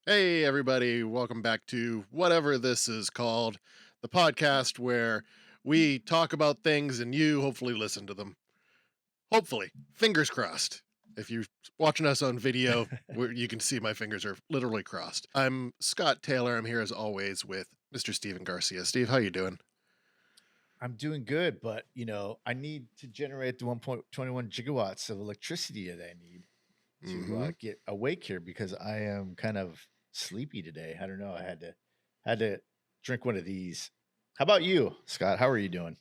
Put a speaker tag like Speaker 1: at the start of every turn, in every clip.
Speaker 1: Hey, everybody, welcome back to whatever this is called, the podcast where we talk about things and you hopefully listen to them. Hopefully, fingers crossed. If you're watching us on video, where you can see my fingers are literally crossed. I'm Scott Taylor. I'm here as always with Mr. Steven Garcia. Steve, how you doing?
Speaker 2: I'm doing good, but I need to generate the 1.21 gigawatts of electricity that I need to
Speaker 1: Mm-hmm.
Speaker 2: get awake here because I am kind of sleepy today. I don't know. I had to drink one of these. How about you, Scott? How are you doing?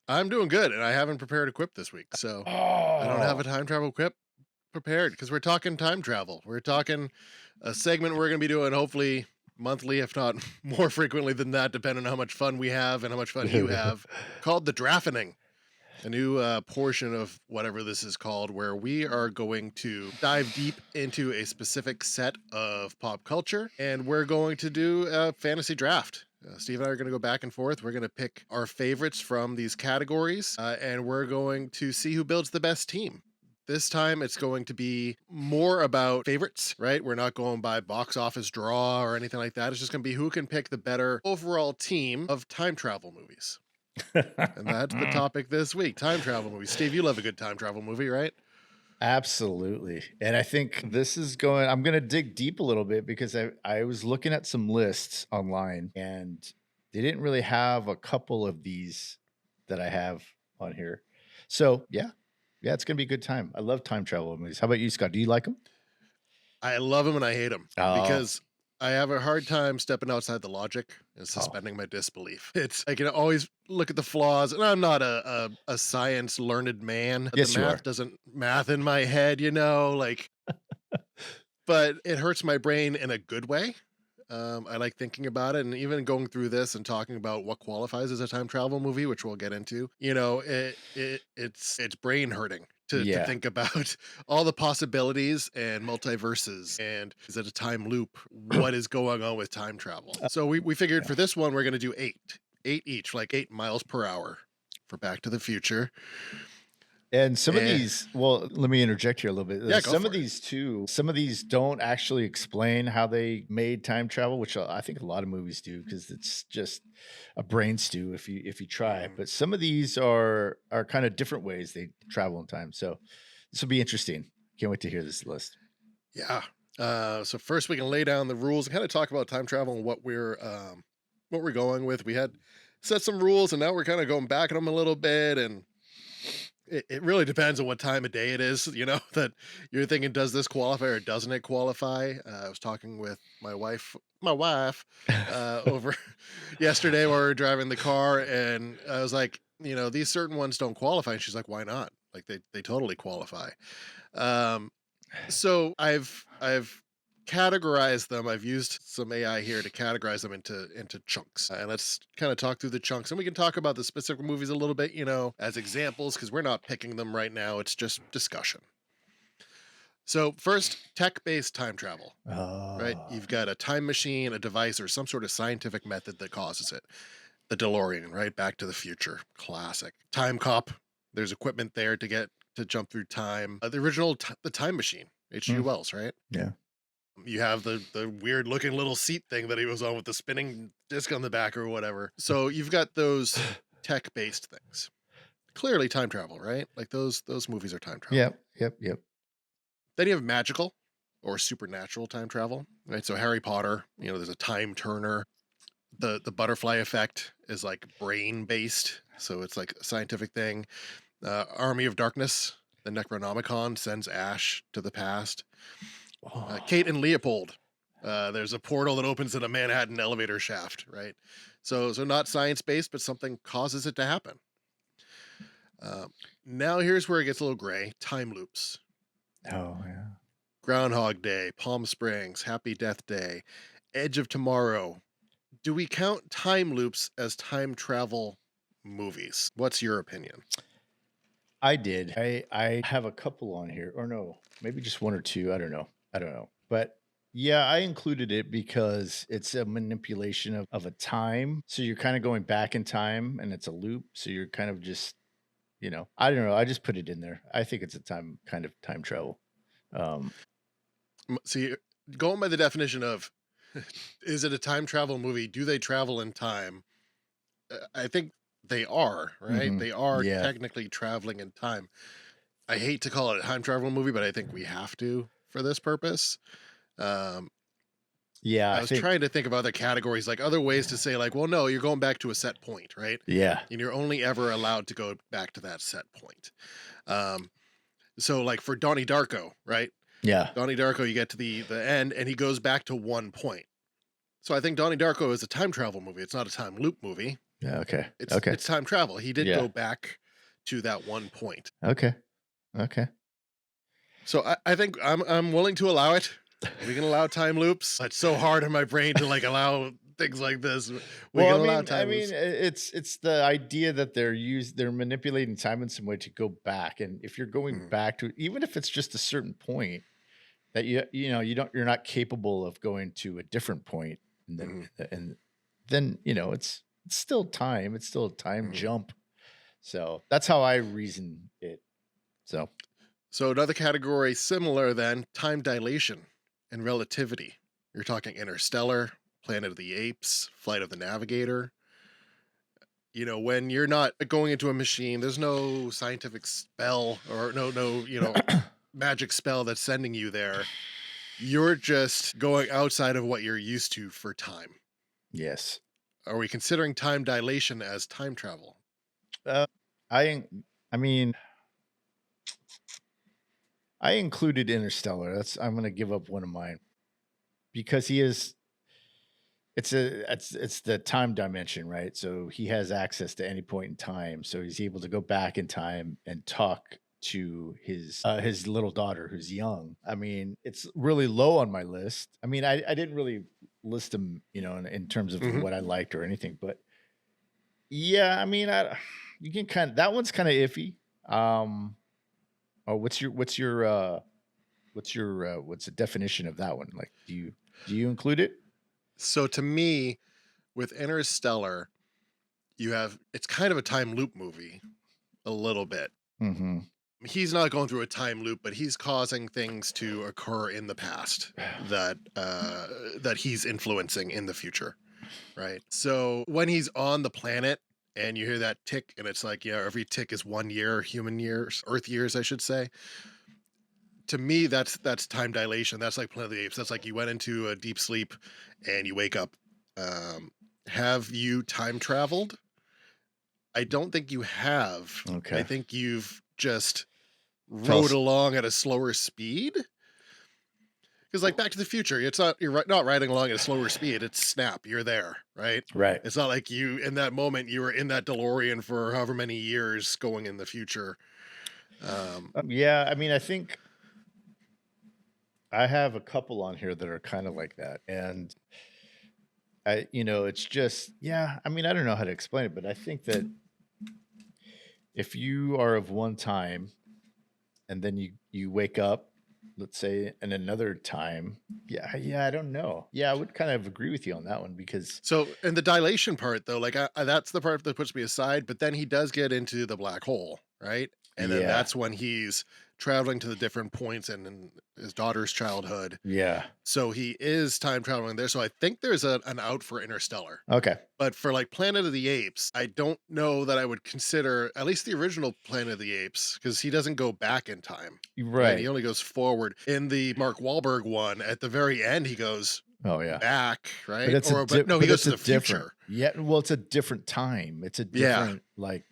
Speaker 1: I'm doing good, and I haven't prepared a quip this week, so I don't have a
Speaker 2: Oh,
Speaker 1: time travel quip prepared because we're talking time travel. We're talking a segment we're going to be doing hopefully monthly, if not more frequently than that, depending on how much fun we have and how much fun you have, called the drafting. A new portion of whatever this is called, where we are going to dive deep into a specific set of pop culture and we're going to do a fantasy draft. Steve and I are going to go back and forth. We're going to pick our favorites from these categories and we're going to see who builds the best team. This time it's going to be more about favorites, right? We're not going by box office draw or anything like that. It's just going to be who can pick the better overall team of time travel movies. And that's the topic this week, time travel movies. Steve, you love a good time travel movie, right?
Speaker 2: absolutely. And I think I'm going to dig deep a little bit because I was looking at some lists online and they didn't really have a couple of these that I have on here. So, yeah, it's going to be a good time. I love time travel movies. How about you, Scott? Do you like them?
Speaker 1: I love them and I hate them
Speaker 2: Oh,
Speaker 1: because I have a hard time stepping outside the logic and
Speaker 2: oh,
Speaker 1: suspending my disbelief. It's I can always look at the flaws, and I'm not a science learned man, but the
Speaker 2: yes, you
Speaker 1: math
Speaker 2: are.
Speaker 1: doesn't math in my head, like. But it hurts my brain in a good way. I like thinking about it, and even going through this and talking about what qualifies as a time travel movie, which we'll get into. It's brain hurting to
Speaker 2: Yeah.
Speaker 1: think about all the possibilities and multiverses, and is it a time loop? What is going on with time travel?
Speaker 2: Uh,
Speaker 1: So we figured
Speaker 2: yeah.
Speaker 1: for this one we're going to do eight each, like 8 miles per hour for Back to the Future.
Speaker 2: And some of
Speaker 1: And
Speaker 2: these, well, let me interject here a little bit.
Speaker 1: yeah, go
Speaker 2: Some of
Speaker 1: for it.
Speaker 2: these too, some of these don't actually explain how they made time travel, which I think a lot of movies do because it's just a brain stew if you try.
Speaker 1: Mhm.
Speaker 2: But some of these are kind of different ways they travel in time. So this will be interesting. Can't wait to hear this list.
Speaker 1: Yeah. So first we can lay down the rules and kind of talk about time travel and what we're going with. We had set some rules and now we're kind of going back on them a little bit, and it really depends on what time of day it is, that you're thinking, does this qualify or doesn't it qualify? I was talking with my wife over yesterday while we were driving the car, and I was like, these certain ones don't qualify. And she's like, why not? Like they totally qualify. Um, so I've categorized them. I've used some AI here to categorize them into chunks. And let's kind of talk through the chunks. And we can talk about the specific movies a little bit, as examples, because we're not picking them right now. It's just discussion. So first, tech-based time travel. Right?
Speaker 2: Oh,
Speaker 1: You've got a time machine, a device, or some sort of scientific method that causes it. The DeLorean, right? Back to the Future, classic. Time Cop. There's equipment there to jump through time. The original, the Time Machine, H.G.
Speaker 2: mm,
Speaker 1: Wells, right?
Speaker 2: yeah.
Speaker 1: You have the weird looking little seat thing that he was on with the spinning disc on the back or whatever. So you've got those tech based things. Clearly time travel, right? Like those movies are time travel.
Speaker 2: Yep. Yep. Yep.
Speaker 1: Then you have magical or supernatural time travel, right? So Harry Potter, there's a time turner. The butterfly effect is like brain based, so it's like a scientific thing. Army of Darkness, the Necronomicon sends Ash to the past. Kate
Speaker 2: Oh,
Speaker 1: and Leopold. There's a portal that opens in a Manhattan elevator shaft, right? So not science based, but something causes it to happen. Now here's where it gets a little gray. Time loops.
Speaker 2: oh yeah.
Speaker 1: Groundhog Day, Palm Springs, Happy Death Day, Edge of Tomorrow. Do we count time loops as time travel movies? What's your opinion?
Speaker 2: I did. I have a couple on here, or no, maybe just one or two. I don't know. I don't know. But yeah, I included it because it's a manipulation of a time. So you're kind of going back in time and it's a loop. So you're kind of just, I don't know. I just put it in there. I think it's a time travel. Um,
Speaker 1: See, going by the definition of Is it a time travel movie? Do they travel in time? I think they are, right?
Speaker 2: Hmm.
Speaker 1: They are
Speaker 2: Yeah.
Speaker 1: technically traveling in time. I hate to call it a time travel movie, but I think we have to for this purpose. Um,
Speaker 2: Yeah.
Speaker 1: I
Speaker 2: I
Speaker 1: was
Speaker 2: think,
Speaker 1: trying to think of other categories, like other ways to say, like, well, no, you're going back to a set point, right?
Speaker 2: yeah.
Speaker 1: And you're only ever allowed to go back to that set point. Um, so, like for Donnie Darko, right?
Speaker 2: Yeah.
Speaker 1: Donnie Darko, you get to the end, and he goes back to one point. So I think Donnie Darko is a time travel movie. It's not a time loop movie.
Speaker 2: Yeah. Okay.
Speaker 1: It's
Speaker 2: Okay.
Speaker 1: it's time travel. He did
Speaker 2: Yeah.
Speaker 1: go back to that one point.
Speaker 2: Okay. Okay.
Speaker 1: So I think I'm willing to allow it. We can allow time loops. It's so hard in my brain to like allow things like this. We
Speaker 2: Well,
Speaker 1: can
Speaker 2: I
Speaker 1: allow
Speaker 2: mean,
Speaker 1: time loops.
Speaker 2: it's the idea that they're manipulating time in some way to go back, and if you're going
Speaker 1: Mhm,
Speaker 2: back to, even if it's just a certain point that you're not capable of going to a different point, and
Speaker 1: mhm,
Speaker 2: then it's still time. It's still a time
Speaker 1: mhm.
Speaker 2: jump. So that's how I reason it. So
Speaker 1: So another category similar then, time dilation and relativity. You're talking Interstellar, Planet of the Apes, Flight of the Navigator. When you're not going into a machine, there's no scientific spell or no, magic spell that's sending you there. You're just going outside of what you're used to for time.
Speaker 2: yes,
Speaker 1: Are we considering time dilation as time travel?
Speaker 2: uh, I I mean I included Interstellar. I'm going to give up one of mine because he is it's the time dimension, right? So he has access to any point in time. So he's able to go back in time and talk to his little daughter who's young. I mean, it's really low on my list. I mean, I didn't really list them, in terms of
Speaker 1: Mhm.
Speaker 2: what I liked or anything, but yeah, I mean, you can that one's kind of iffy. Um, oh, what's the definition of that one? Like, do you include it?
Speaker 1: So to me, with Interstellar, it's kind of a time loop movie a little bit.
Speaker 2: Mm-hmm.
Speaker 1: He's not going through a time loop, but he's causing things to occur in the past that he's influencing in the future, right? So when he's on the planet and you hear that tick, and it's like, yeah, every tick is 1 year, human years, Earth years, I should say. To me, that's time dilation. That's like Planet of the Apes. That's like you went into a deep sleep and you wake up. Um, have you time traveled? I don't think you have. I
Speaker 2: Okay.
Speaker 1: think you've just
Speaker 2: Tell
Speaker 1: rode
Speaker 2: us.
Speaker 1: along at a slower speed. Because like Back to the Future, not riding along at a slower speed. It's snap, you're there, right?
Speaker 2: Right.
Speaker 1: It's not like you in that moment you were in that DeLorean for however many years going in the future. Um,
Speaker 2: Yeah, I mean, I think I have a couple on here that are kind of like that. And it's just, yeah, I mean, I don't know how to explain it, but I think that if you are of one time and then you wake up, let's say in another time, yeah, I don't know. Yeah, I would kind of agree with you on that one because
Speaker 1: so in the dilation part though, like that's the part that puts me aside. But then he does get into the black hole, right? And then
Speaker 2: yeah,
Speaker 1: that's when he's traveling to the different points in his daughter's childhood.
Speaker 2: yeah.
Speaker 1: So he is time traveling there. So I think there's an out for Interstellar.
Speaker 2: Okay.
Speaker 1: But for like Planet of the Apes, I don't know that I would consider at least the original Planet of the Apes because he doesn't go back in time, right? He
Speaker 2: Right.
Speaker 1: only goes forward. In the Mark Wahlberg one, at the very end, he goes
Speaker 2: Oh yeah.
Speaker 1: back,
Speaker 2: But
Speaker 1: right? But no, he
Speaker 2: but
Speaker 1: goes
Speaker 2: it's
Speaker 1: to
Speaker 2: a
Speaker 1: the
Speaker 2: different.
Speaker 1: future.
Speaker 2: Yeah, well, it's a different time. It's a
Speaker 1: Yeah.
Speaker 2: different like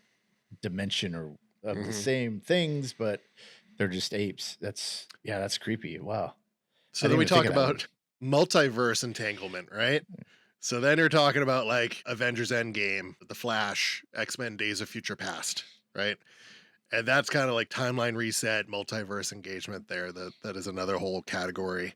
Speaker 2: dimension or of the
Speaker 1: Hmm.
Speaker 2: same things, but they're just apes. That's creepy. Wow. I
Speaker 1: So then
Speaker 2: didn't
Speaker 1: we
Speaker 2: even think
Speaker 1: talk
Speaker 2: of that one.
Speaker 1: about multiverse entanglement, right? So then you're talking about like Avengers Endgame, The Flash, X-Men Days of Future Past, right? And that's kind of like timeline reset, multiverse engagement there. That is another whole category.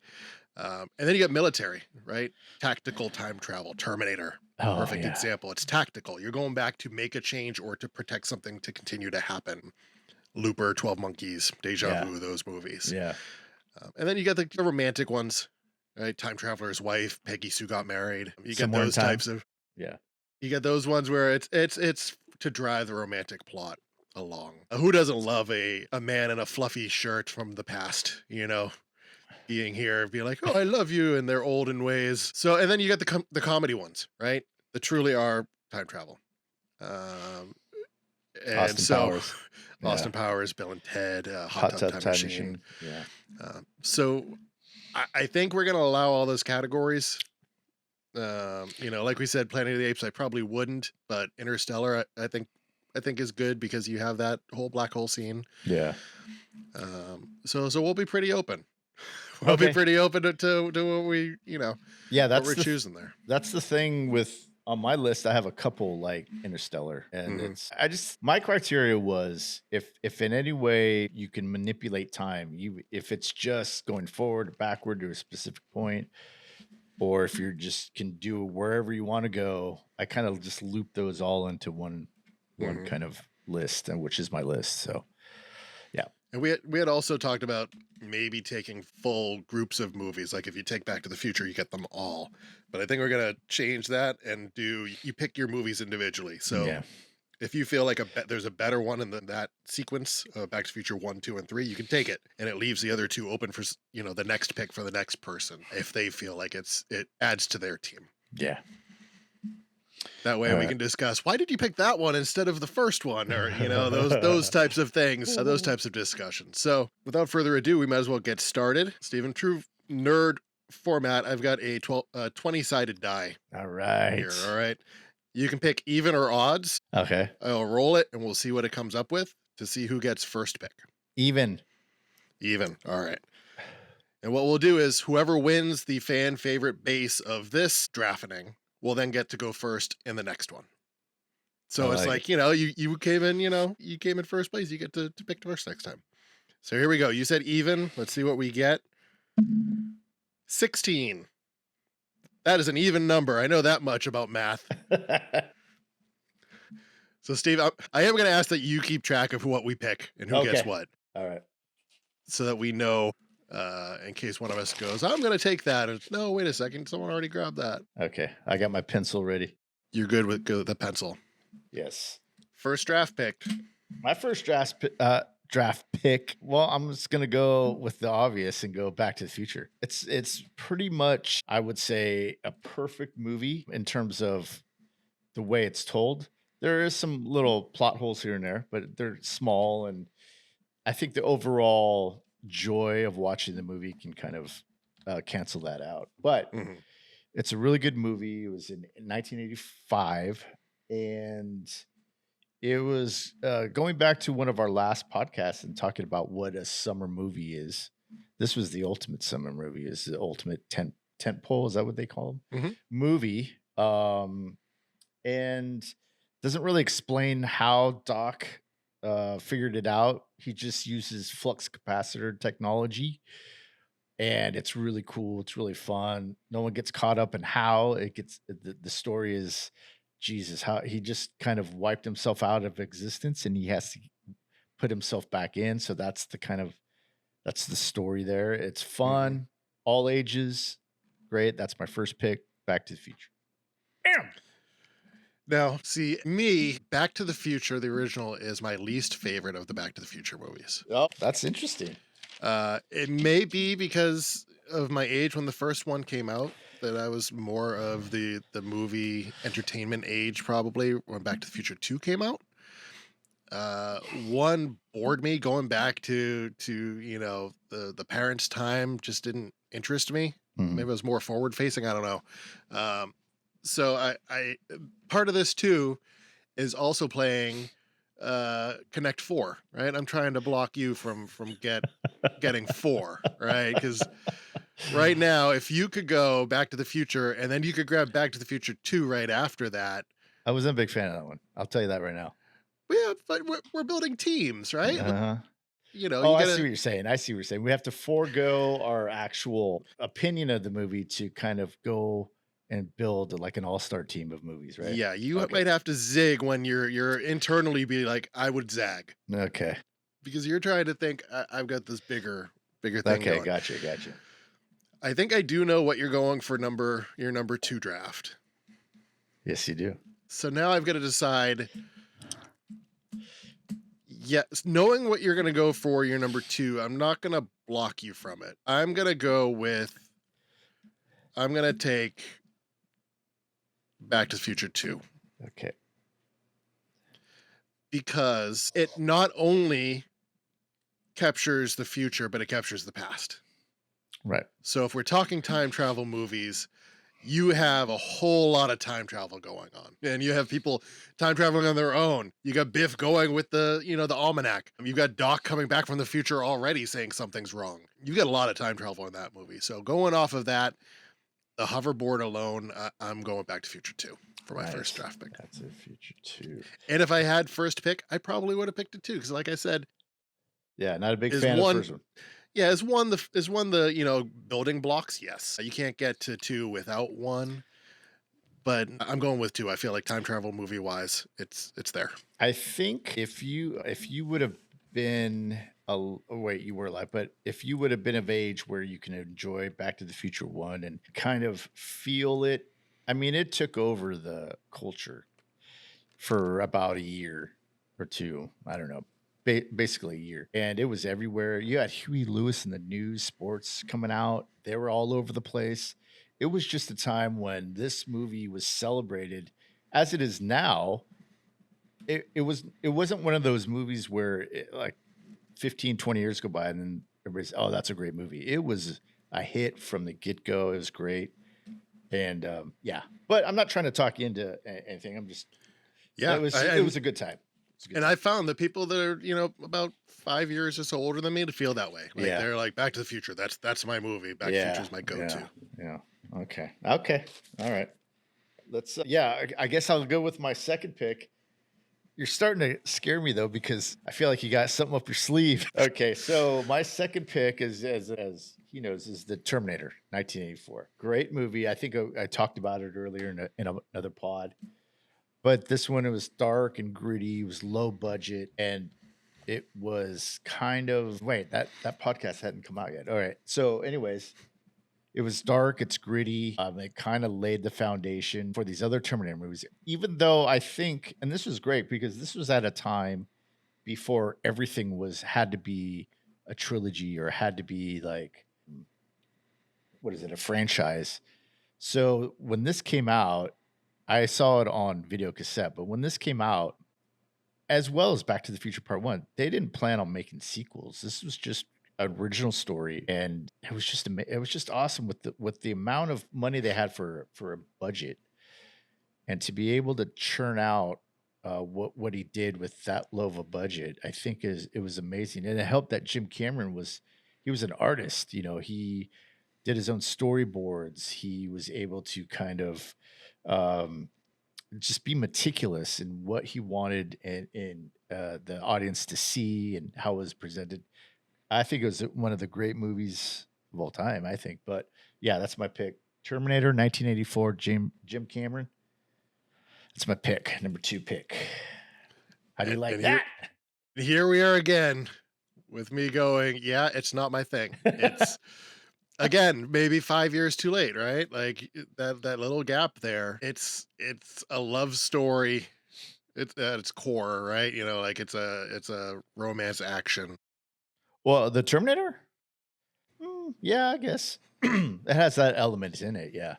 Speaker 1: And then you got military, right? Tactical time travel, Terminator.
Speaker 2: Oh
Speaker 1: Perfect
Speaker 2: yeah.
Speaker 1: example. It's tactical. You're going back to make a change or to protect something to continue to happen. Looper, 12 Monkeys, Deja
Speaker 2: Yeah.
Speaker 1: Vu, those movies.
Speaker 2: Yeah.
Speaker 1: And then you got the romantic ones, right? Time Traveler's Wife, Peggy Sue Got Married. You get
Speaker 2: Somewhere in
Speaker 1: those
Speaker 2: time.
Speaker 1: types of,
Speaker 2: Yeah.
Speaker 1: you get those ones where it's to drive the romantic plot along. Who doesn't love a man in a fluffy shirt from the past, you know? being here, being like, "Oh, I love you," in their olden ways. So, and then you got the comedy ones, right? That truly are time travel. Um, and
Speaker 2: Austin
Speaker 1: so,
Speaker 2: Powers. Yeah.
Speaker 1: Austin Powers, Bill and Ted, Hot
Speaker 2: Hot
Speaker 1: Tub
Speaker 2: Tub
Speaker 1: Time
Speaker 2: Time
Speaker 1: Machine.
Speaker 2: Machine. Yeah.
Speaker 1: So, I think we're gonna allow all those categories. Like we said, Planet of the Apes, I probably wouldn't, but Interstellar, I think is good because you have that whole black hole scene.
Speaker 2: Yeah.
Speaker 1: So we'll be pretty open. We'll be
Speaker 2: Okay.
Speaker 1: pretty open to what we,
Speaker 2: Yeah,
Speaker 1: what we're choosing there.
Speaker 2: that's the thing with on my list. I have a couple like Interstellar, and
Speaker 1: Mhm.
Speaker 2: my criteria was if in any way you can manipulate time, if it's just going forward or backward to a specific point, or if you're just can do wherever you want to go. I kind of just loop those all into one
Speaker 1: Mhm.
Speaker 2: kind of list, and which is my list. So yeah.
Speaker 1: And we had also talked about maybe taking full groups of movies. Like if you take Back to the Future, you get them all. But I think we're gonna change that and you pick your movies individually. So
Speaker 2: Yeah.
Speaker 1: if you feel like there's a better one in that sequence, Back to the Future 1, 2, and 3, you can take it, and it leaves the other two open for the next pick for the next person if they feel like it adds to their team.
Speaker 2: Yeah.
Speaker 1: That way we can discuss why did you pick that one instead of the first one, or those types of things, those types of discussions. So without further ado, we might as well get started. Stephen, true nerd format. I've got a 20-sided die
Speaker 2: All right.
Speaker 1: here. All right, you can pick even or odds.
Speaker 2: Okay.
Speaker 1: I'll roll it and we'll see what it comes up with to see who gets first pick.
Speaker 2: Even.
Speaker 1: All right. And what we'll do is whoever wins the fan favorite base of this drafting will then get to go first in the next one. So it's like, you came in, you came in first place. You get to pick first next time. So here we go. You said even. Let's see what we get. 16. That is an even number. I know that much about math. So, Steve, I am going to ask that you keep track of what we pick and who gets what.
Speaker 2: All right.
Speaker 1: So that we know, in case one of us goes, I'm going to take that. And no, wait a second. Someone already grabbed that.
Speaker 2: Okay. I got my pencil ready.
Speaker 1: You're good with the pencil.
Speaker 2: Yes.
Speaker 1: First draft picked.
Speaker 2: My first draft pick. Well, I'm just gonna go with the obvious and go Back to the Future. It's pretty much, I would say, a perfect movie in terms of the way it's told. There is some little plot holes here and there, but they're small, and I think the overall joy of watching the movie can kind of cancel that out. But it's a really good movie. It was in 1985, and it was going back to one of our last podcasts and talking about what a summer movie is. This was the ultimate summer movie. Is the ultimate tent pole? Is that what they call them? Movie. And doesn't really explain how Doc figured it out. He just uses flux capacitor technology, and it's really cool. It's really fun. No one gets caught up in how it gets. The story is, Jesus, how he just kind of wiped himself out of existence, and he has to put himself back in. So that's the story there. It's fun, all ages, great. That's my first pick. Back to the Future. Bam.
Speaker 1: Now, see, me, Back to the Future, the original, is my least favorite of the Back to the Future movies.
Speaker 2: Oh, that's interesting.
Speaker 1: It may be because of my age when the first one came out, that I was more of the movie entertainment age, probably, when Back to the Future 2 came out. One bored me. Going back to the parents' time just didn't interest me. Maybe it was more forward facing. I don't know. So I part of this too is also playing Connect 4, right? I'm trying to block you from getting 4, right? Because right now, if you could go Back to the Future and then you could grab Back to the Future 2 right after that.
Speaker 2: I wasn't a big fan of that one. I'll tell you that right now.
Speaker 1: Yeah, but we're building teams, right?
Speaker 2: Uh-huh.
Speaker 1: You know,
Speaker 2: I see what you're saying. I see what you're saying. We have to forego our actual opinion of the movie to kind of go and build like an all-star team of movies, right?
Speaker 1: Yeah, you might have to zig when you're internally be like, I would zag.
Speaker 2: Okay.
Speaker 1: Because you're trying to think, I've got this bigger thing
Speaker 2: Okay,
Speaker 1: going.
Speaker 2: gotcha.
Speaker 1: I think I do know what you're going for your number 2 draft.
Speaker 2: Yes, you do.
Speaker 1: So now I've got to decide, Yes, knowing what you're gonna go for your number 2, I'm not gonna block you from it. I'm gonna take Back to the Future 2
Speaker 2: Okay.
Speaker 1: because it not only captures the future, but it captures the past.
Speaker 2: Right.
Speaker 1: So if we're talking time travel movies, you have a whole lot of time travel going on. And you have people time traveling on their own. You got Biff going with the almanac. You got Doc coming back from the future already saying something's wrong. You got a lot of time travel in that movie. So going off of that, the hoverboard alone, I'm going Back to Future 2 for my first
Speaker 2: Nice.
Speaker 1: draft pick.
Speaker 2: That's a Future 2.
Speaker 1: And if I had first pick, I probably would have picked it too. Because like I said,
Speaker 2: Yeah, not a big
Speaker 1: is
Speaker 2: fan of the
Speaker 1: one
Speaker 2: first one.
Speaker 1: yeah, is one building blocks? Yes. You can't get to 2 without 1. But I'm going with 2. I feel like time travel movie wise, it's there.
Speaker 2: I think if you would have been wait, you were alive, but if you would have been of age where you can enjoy Back to the Future 1 and kind of feel it, I mean, it took over the culture for about a year or two. I don't know, basically a year, and it was everywhere. You had Huey Lewis in the news, sports coming out. They were all over the place. It was just a time when this movie was celebrated, as it is now. It wasn't one of those movies where like 15, 20 years go by and then everybody's, oh, that's a great movie. It was a hit from the get-go. It was great. And yeah, but I'm not trying to talk you into anything. I'm just,
Speaker 1: Yeah,
Speaker 2: it was a good time.
Speaker 1: And I found that people that are, about 5 years or so older than me to feel that way. Like
Speaker 2: Yeah.
Speaker 1: they're like Back to the Future. That's my movie. Back to the Future is my go-to.
Speaker 2: Yeah. Okay. All right. Let's yeah, I guess I'll go with my second pick. You're starting to scare me though, because I feel like you got something up your sleeve. Okay, so my second pick is, as he knows, is the Terminator, 1984. Great movie. I think I talked about it earlier in another pod. But this one, it was dark and gritty. It was low budget, and it was kind of wait, that podcast hadn't come out yet. All right. So, anyways, it was dark, it's gritty. It kind of laid the foundation for these other Terminator movies. Even though I think, and this was great because this was at a time before everything had to be a trilogy or had to be like, what is it, a franchise. So when this came out, I saw it on video cassette, but when this came out, as well as Back to the Future Part 1, they didn't plan on making sequels. This was just an original story, and it was just awesome with the amount of money they had for a budget, and to be able to churn out what he did with that low of a budget. I think it was amazing, and it helped that Jim Cameron was an artist. He did his own storyboards. He was able to kind of um, just be meticulous in what he wanted in the audience to see and how it was presented. I think it was one of the great movies of all time, I think. But yeah, that's my pick. Terminator 1984, Jim Cameron. That's my pick, number 2 pick. How do you like
Speaker 1: And
Speaker 2: that?
Speaker 1: Here we are again with me going, yeah, it's not my thing. It's again, maybe 5 years too late, right? Like that little gap there. It's a love story. It's at its core, right? Like it's a romance action.
Speaker 2: Well, the Terminator? Yeah, I guess. It has that element in it, yeah.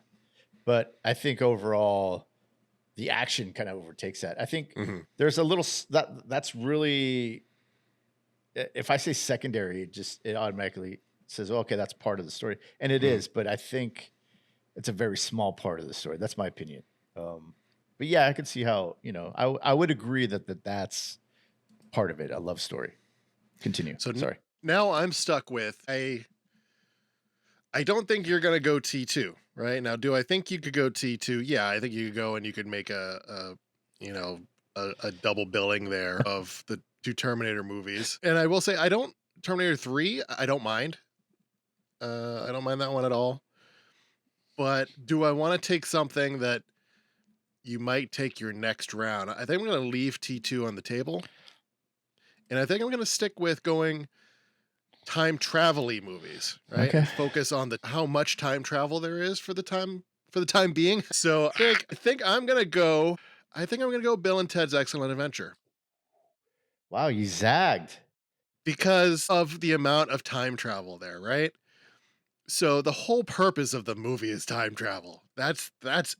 Speaker 2: But I think overall, the action kind of overtakes that. I think there's a little that's really, if I say secondary, it automatically says, oh, okay, that's part of the story, and it is. But I think it's a very small part of the story. That's my opinion. But yeah, I can see how I would agree that's part of it, a love story. Continue.
Speaker 1: So
Speaker 2: sorry.
Speaker 1: Now I'm stuck with I don't think you're gonna go T2, right? Now, do I think you could go T2? Yeah, I think you could go and you could make a double billing there of the 2 Terminator movies. And I will say Terminator 3, I don't mind. I don't mind that one at all. But do I want to take something that you might take your next round? I think I'm going to leave T2 on the table. And I think I'm going to stick with going time travel-y movies, right?
Speaker 2: Okay.
Speaker 1: And focus on how much time travel there is for the time being. So I think I'm going to go Bill and Ted's Excellent Adventure.
Speaker 2: Wow, you zagged.
Speaker 1: because of the amount of time travel there, right? So the whole purpose of the movie is time travel. That's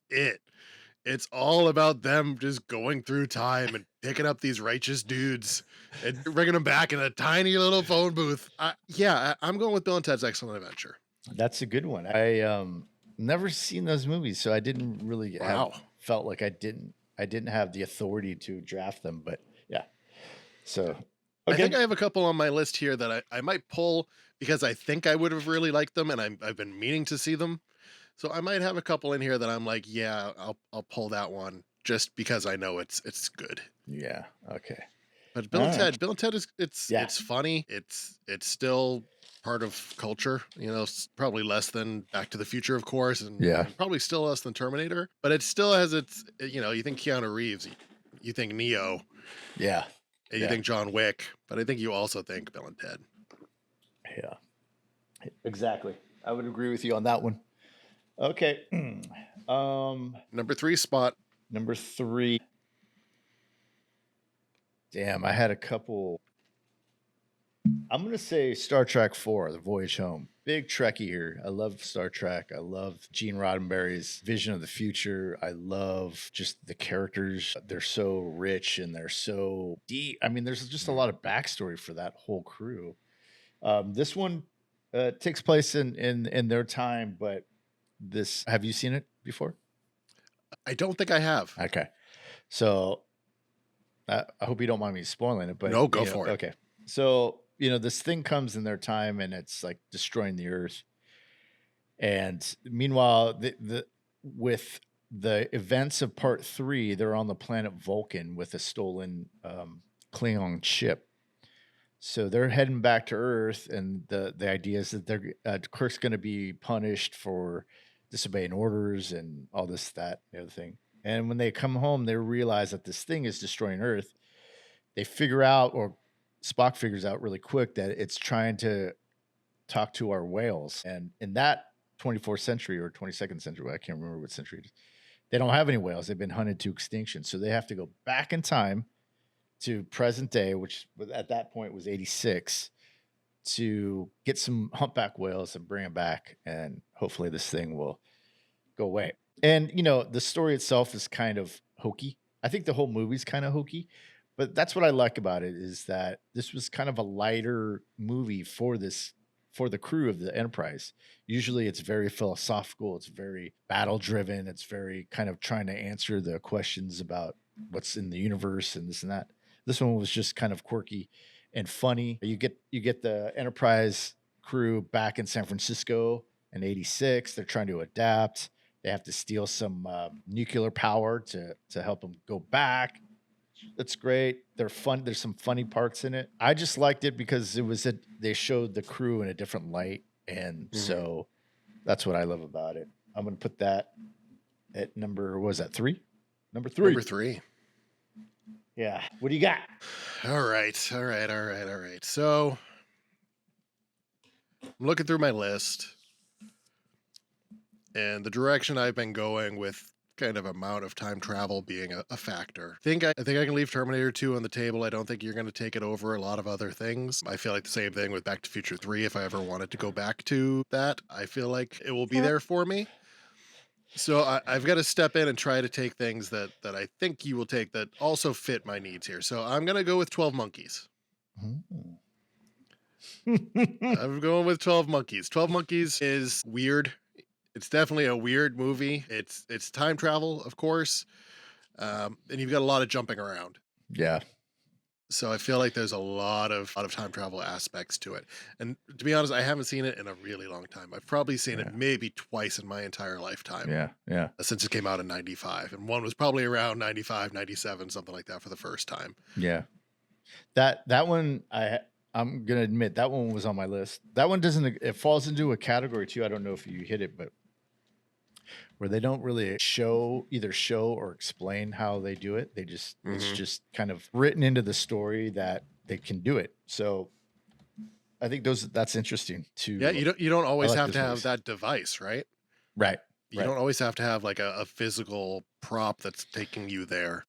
Speaker 1: it. It's all about them just going through time and picking up these righteous dudes and bringing them back in a tiny little phone booth. I'm going with Bill and Ted's Excellent Adventure.
Speaker 2: That's a good one. I never seen those movies, so I didn't really have
Speaker 1: Wow.
Speaker 2: felt like I didn't have the authority to draft them, but yeah. So
Speaker 1: I think
Speaker 2: okay.
Speaker 1: I have a couple on my list here that I might pull because I think I would have really liked them and I've been meaning to see them. So I might have a couple in here that I'm like, yeah, I'll pull that one just because I know it's good.
Speaker 2: Yeah. Okay.
Speaker 1: But
Speaker 2: All right.
Speaker 1: Bill and Ted is
Speaker 2: Yeah.
Speaker 1: it's funny. It's still part of culture. Probably less than Back to the Future, of course,
Speaker 2: Yeah.
Speaker 1: and probably still less than Terminator. But it still has its. You think Keanu Reeves, you think Neo,
Speaker 2: Yeah.
Speaker 1: and you
Speaker 2: Yeah.
Speaker 1: think John Wick, but I think you also think Bill and Ted.
Speaker 2: Yeah. Exactly. I would agree with you on that one. Okay.
Speaker 1: Number 3 spot.
Speaker 2: Number 3. Damn, I had a couple. I'm gonna say Star Trek 4, The Voyage Home. Big Trekkie here. I love Star Trek. I love Gene Roddenberry's vision of the future. I love just the characters. They're so rich and they're so deep. I mean, there's just a lot of backstory for that whole crew. This one takes place in their time, but this have you seen it before?
Speaker 1: I don't think I have.
Speaker 2: Okay, so I hope you don't mind me spoiling it, but
Speaker 1: No, go for it.
Speaker 2: okay. So this thing comes in their time, and it's like destroying the Earth. And meanwhile, the with the events of Part 3, they're on the planet Vulcan with a stolen Klingon ship. So they're heading back to Earth, and the idea is that they're Kirk's going to be punished for disobeying orders and all this, that, the other thing. And when they come home, they realize that this thing is destroying Earth. They figure out, or Spock figures out really quick, that it's trying to talk to our whales. And in that 24th century or 22nd century, I can't remember what century it is, they don't have any whales. They've been hunted to extinction. So they have to go back in time to present day, which at that point was 86, to get some humpback whales and bring them back. And hopefully this thing will go away. And, the story itself is kind of hokey. I think the whole movie's kind of hokey, but that's what I like about it, is that this was kind of a lighter movie for the crew of the Enterprise. Usually it's very philosophical, it's very battle driven, it's very kind of trying to answer the questions about what's in the universe and this and that. This one was just kind of quirky and funny. You get the Enterprise crew back in San Francisco in 86. They're trying to adapt. They have to steal some nuclear power to help them go back. That's great. They're fun. There's some funny parts in it. I just liked it because they showed the crew in a different light, and so that's what I love about it. I'm gonna put that at number. What was that 3? Number 3.
Speaker 1: Number 3.
Speaker 2: Yeah. What do you got?
Speaker 1: All right. So I'm looking through my list, and the direction I've been going with kind of amount of time travel being a factor. I think I can leave Terminator 2 on the table. I don't think you're going to take it over a lot of other things. I feel like the same thing with Back to Future 3. If I ever wanted to go back to that, I feel like it will be there for me. So I've got to step in and try to take things that I think you will take that also fit my needs here. So I'm going to go with 12 Monkeys. I'm going with 12 Monkeys. 12 Monkeys is weird. It's definitely a weird movie. It's time travel, of course, and you've got a lot of jumping around.
Speaker 2: Yeah.
Speaker 1: So I feel like there's a lot of time travel aspects to it. And to be honest, I haven't seen it in a really long time. I've probably seen it maybe twice in my entire lifetime.
Speaker 2: Yeah.
Speaker 1: Since it came out in 95. And one was probably around 95, 97, something like that for the first time.
Speaker 2: Yeah. That one I'm gonna admit that one was on my list. That one it falls into a category too. I don't know if you hit it, but where they don't really either show or explain how they do it. It's just kind of written into the story that they can do it. So I think that's interesting too.
Speaker 1: Yeah, you don't always
Speaker 2: like
Speaker 1: have to have
Speaker 2: movies.
Speaker 1: that device, right?
Speaker 2: Right.
Speaker 1: You don't always have to have like a physical prop that's taking you there.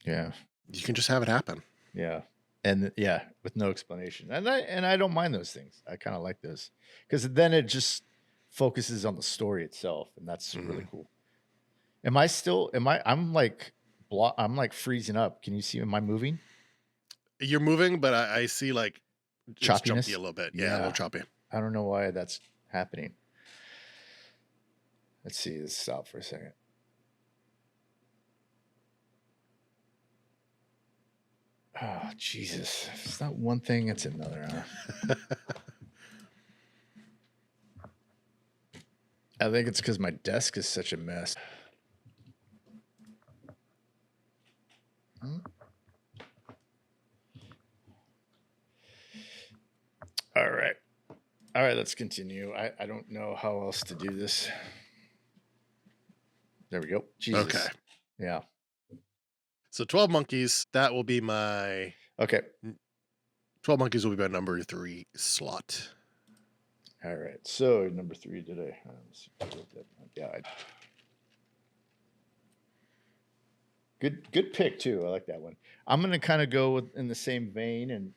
Speaker 2: Yeah.
Speaker 1: You can just have it happen.
Speaker 2: Yeah. And yeah, with no explanation. And I don't mind those things. I kind of like those because then it just focuses on the story itself, and that's really
Speaker 1: Mhm.
Speaker 2: cool. Am I still? Am I? I'm like freezing up. Can you see? Am I moving?
Speaker 1: You're moving, but I see like it's jumpy a
Speaker 2: Choppiness.
Speaker 1: little bit. Yeah, a little
Speaker 2: Yeah,
Speaker 1: choppy.
Speaker 2: I don't know why that's happening. Let's see. Let's stop for a second. Oh Jesus! If it's not one thing, it's another. Huh? I think it's because my desk is such a mess. Hmm? All right. All right, let's continue. I don't know how else to do this. There we go.
Speaker 1: Okay.
Speaker 2: Jesus. Yeah.
Speaker 1: So 12 monkeys, that will be my
Speaker 2: Okay.
Speaker 1: 12 monkeys will be my number 3 slot.
Speaker 2: All right. So number 3 today. Yeah. Good pick too. I like that one. I'm gonna kind of go in the same vein, and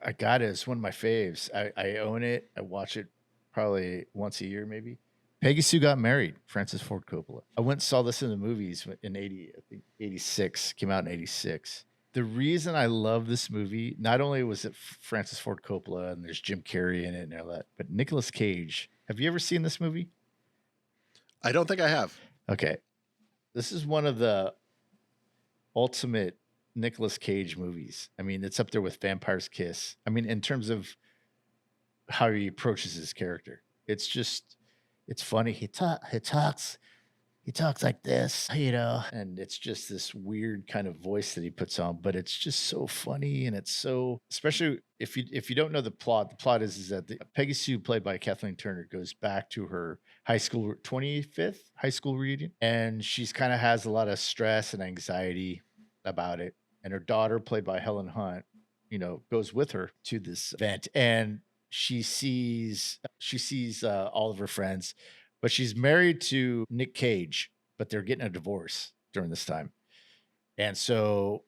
Speaker 2: I got it. It's one of my faves. I own it. I watch it probably once a year, maybe. Peggy Sue Got Married, Francis Ford Coppola. I went and saw this in the movies in 80, I think 86, came out in 86. The reason I love this movie, not only was it Francis Ford Coppola and there's Jim Carrey in it and all that, but Nicolas Cage. Have you ever seen this movie?
Speaker 1: I don't think I have.
Speaker 2: Okay. This is one of the ultimate Nicolas Cage movies. I mean, it's up there with Vampire's Kiss. I mean, in terms of how he approaches his character. It's just it's funny. He talks like this, and it's just this weird kind of voice that he puts on, but it's just so funny and it's so especially if you don't know the plot. The plot is that Peggy Sue, played by Kathleen Turner, goes back to her high school 25th high school reunion, and she's kind of has a lot of stress and anxiety about it. And her daughter, played by Helen Hunt, goes with her to this event, and she sees all of her friends, but she's married to Nick Cage, but they're getting a divorce during this time. And so,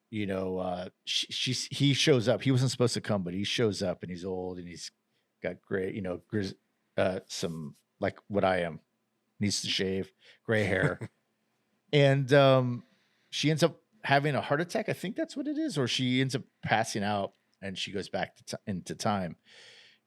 Speaker 2: he shows up. He wasn't supposed to come, but he shows up, and he's old, and he's got gray, some like what I am, needs to shave, gray hair, and she ends up having a heart attack. I think that's what it is, or she ends up passing out, and she goes back into time.